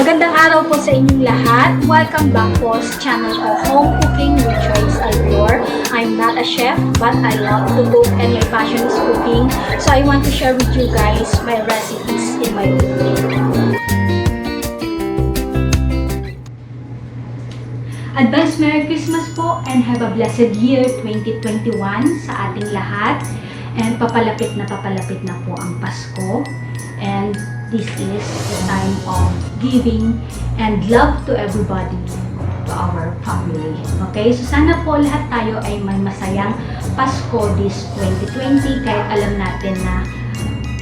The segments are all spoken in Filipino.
Magandang araw po sa inyong lahat. Welcome back po sa channel ko, Home Cooking with Joyce Alvior. I'm not a chef, but I love to cook and my passion is cooking. So I want to share with you guys my recipes in my cooking. Advance Merry Christmas po and have a blessed year 2021 sa ating lahat. And papalapit na po ang Pasko. And this is the time of giving and love to everybody, to our family. Okay? So sana po lahat tayo ay may masayang Pasko this 2020 kahit alam natin na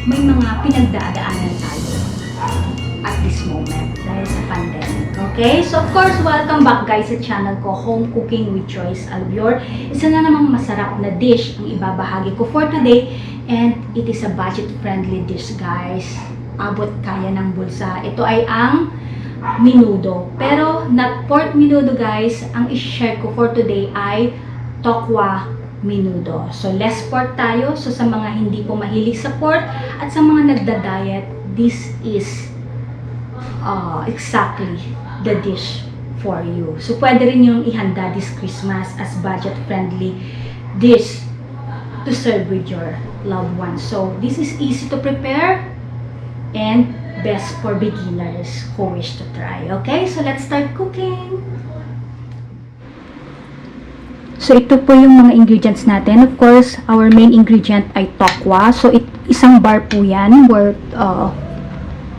may mga pinagdadaanan tayo at this moment dahil sa pandemic. Okay? So of course, welcome back guys sa channel ko, Home Cooking with Joyce Alvior. Isa na namang masarap na dish ang ibabahagi ko for today and it is a budget-friendly dish guys. Abot kaya ng bulsa. Ito ay ang menudo. Pero not pork menudo guys. Ang i-share ko for today ay Tokwa Menudo. So less pork tayo. So sa mga hindi po mahilig sa pork at sa mga nagda-diet, this is exactly the dish for you. So pwede rin yung ihanda this Christmas as budget-friendly dish to serve with your loved ones. So this is easy to prepare and best for beginners who wish to try. Okay, so let's start cooking. So ito po yung mga ingredients natin. Of course, our main ingredient ay tokwa. So isang bar po yan worth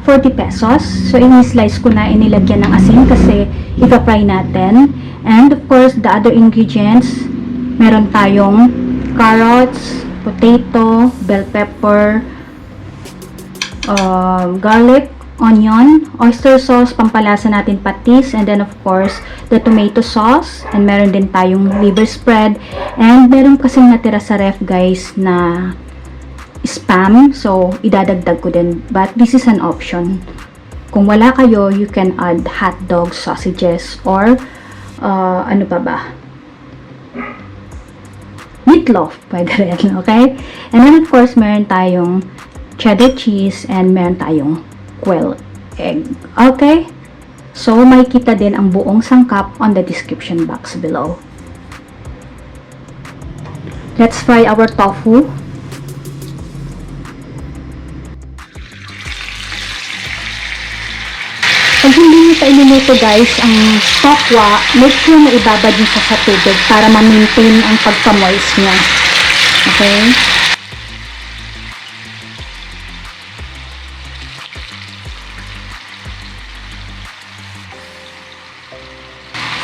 40 pesos. So ini-slice ko na, inilagyan ng asin kasi ipa-fry natin. And of course, the other ingredients, meron tayong carrots, potato, bell pepper, garlic, onion, oyster sauce, pampalasa natin patis, and then of course the tomato sauce, and meron din tayong liver spread, and meron kasing natira sa ref guys na spam, so idadagdag ko din, but this is an option. Kung wala kayo, you can add hot dog sausages or ano pa ba, meatloaf, pwede rin, okay? And then of course meron tayong cheddar cheese and meron tayong quail egg. Okay? So, makikita din ang buong sangkap on the description box below. Let's fry our tofu. Pag hindi nyo pa iluluto guys, ang tokwa, make sure na ibabad nyo sa tubig para ma-maintain ang pagka-moist niya. Okay?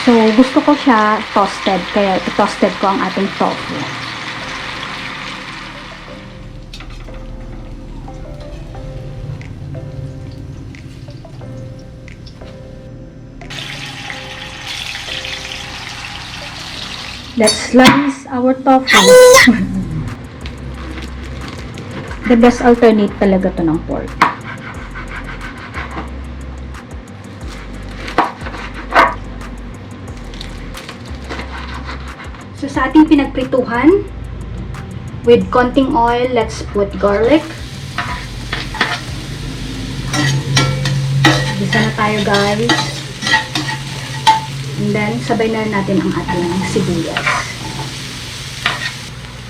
So, gusto ko siya toasted, kaya toasted ko ang ating tofu. Let's slice our tofu. The best alternate talaga to ng pork. So, sa ating pinagprituhan, with konting oil, let's put garlic. Bisa na tayo guys. And then, sabay na natin ang ating sibuyas.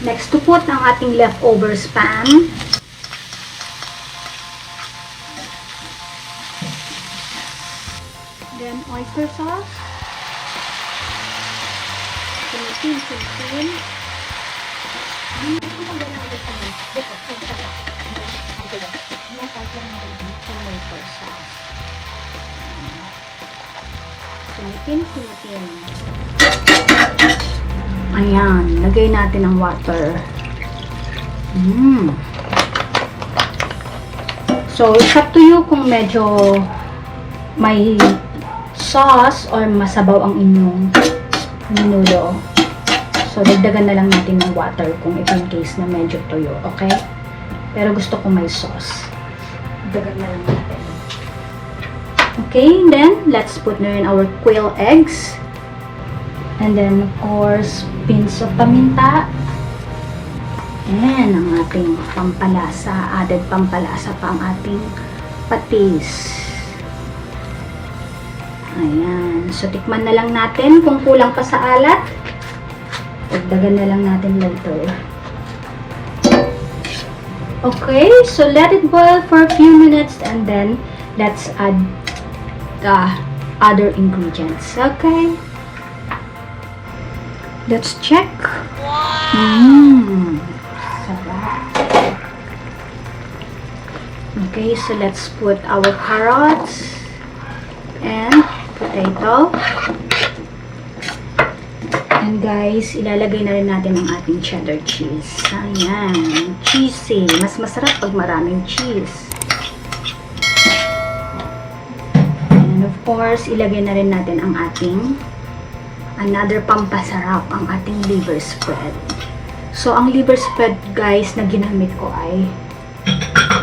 Next to put ang ating leftover spam. Then, oyster sauce. Sinitin. Ayan, lagay natin ang water. So, it's up to you kung medyo may sauce or masabaw ang inyong menudo. So, dagdagan na lang natin ng water kung in case na medyo tuyo, okay? Pero gusto ko may sauce. Dagdagan na lang natin. Okay, then, let's put na rin our quail eggs. And then, of course, pinch of paminta. And ang ating pampalasa, added pampalasa pa ang ating patis. Ayan. So, tikman na lang natin kung kulang pa sa alat. Dagdagan na lang natin later. Okay, so let it boil for a few minutes and then let's add the other ingredients. Okay. Let's check. Sarap. Okay, so let's put our carrots and potato. And guys, ilalagay na rin natin ang ating cheddar cheese. Ayan, cheesy. Mas masarap pag maraming cheese. And of course, ilagay na rin natin ang ating another pampasarap, ang ating liver spread. So, ang liver spread guys na ginamit ko ay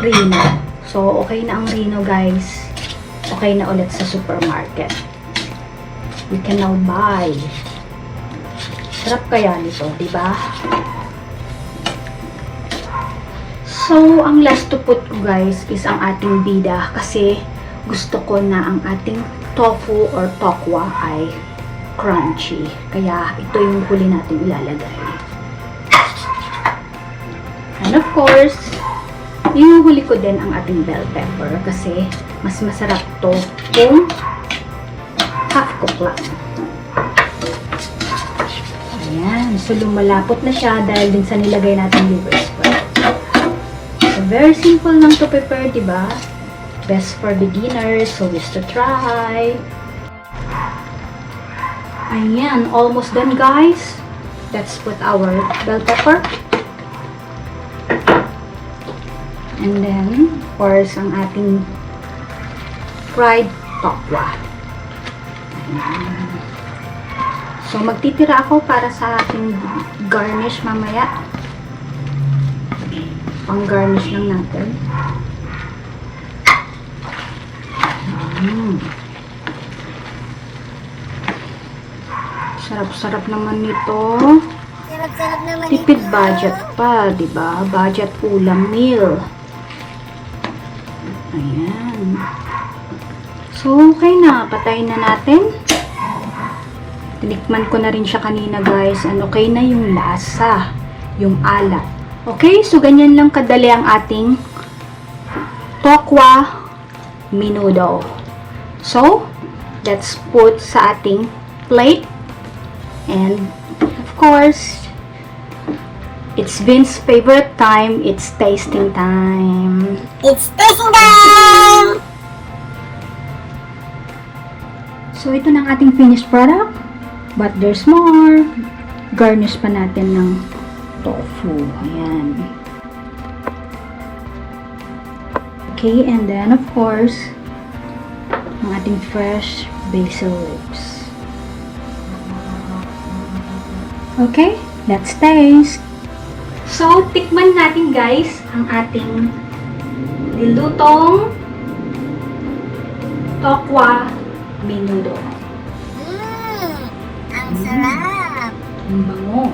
Rino. So, okay na ang Rino guys. Okay na ulit sa supermarket. We can now buy. Sarap kaya nito, di ba? So, ang last to put ko guys is ang ating bida kasi gusto ko na ang ating tofu or tokwa ay crunchy. Kaya ito yung huli natin ilalagay. And of course, inuhuli ko din ang ating bell pepper kasi mas masarap to kung half cook lang. Ayan. So, lumalapot na siya dahil din sa nilagay natin liver spread. So, very simple lang to prepare, diba? Best for beginners, so wish to try. Ayan. Almost done, guys. Let's put our bell pepper. And then, of course, ang ating fried tokwa. Ayan. So, magtitira ako para sa ating garnish mamaya. Pang-garnish lang natin. Sarap-sarap naman nito. Sarap-sarap naman Tipid ito. budget pa, di ba? Budget ulam meal. Ayan. So, okay na. Patayin na natin. Tinikman ko na rin siya kanina guys. And okay na yung lasa. Yung alat. Okay, so ganyan lang kadali ang ating Tokwa Menudo. So, let's put sa ating plate. And, of course, it's Vince's favorite time. It's tasting time. It's tasting time! So, ito na ang ating finished product. But there's more. Garnish pa natin ng tofu. Ayan. Okay, and then of course, ang ating fresh basil leaves. Okay, let's taste. So, tikman natin guys ang ating nilutong Tokwa Menudo. Ang sarap! Ang bango.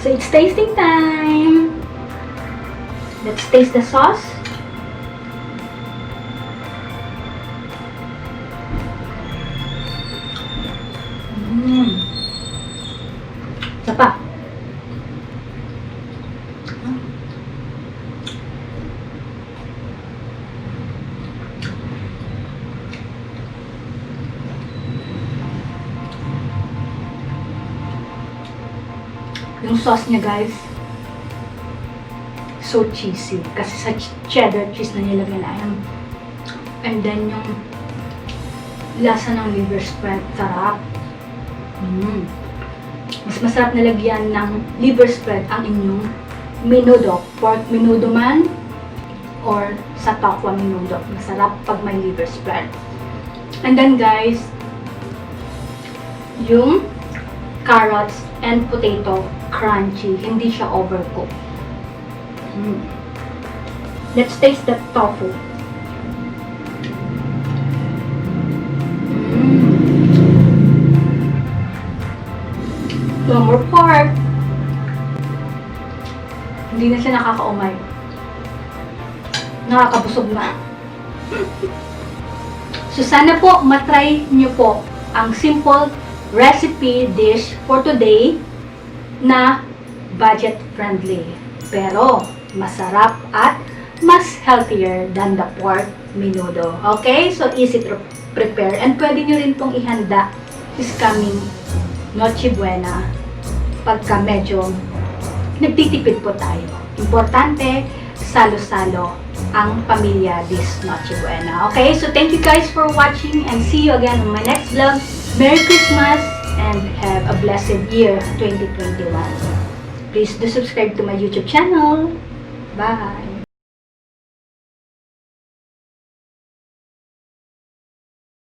So, it's tasting time. Let's taste the sauce. Isa pa. Yung sauce niya guys, so cheesy. Kasi sa cheddar cheese na nilagyan na yan. And then yung lasa ng liver spread, sarap. Mas masarap na lagyan ng liver spread ang inyong menudo. Pork menudo man or sa tokwa menudo. Masarap pag may liver spread. And then guys, yung carrots and potato crunchy. Hindi siya overcooked. Let's taste the tofu. No more pork. Hindi na siya nakakaumay. Nakakabusog na. So sana po matry nyo po ang simple recipe dish for today na budget friendly. Pero masarap at mas healthier than the pork menudo. Okay? So easy to prepare. And pwede nyo rin pong ihanda this coming Noche Buena pagka medyo nagtitipid po tayo. Importante, salo-salo ang pamilya this Noche Buena. Okay? So thank you guys for watching and see you again on my next vlog. Merry Christmas and have a blessed year 2021. Please do subscribe to my YouTube channel. Bye!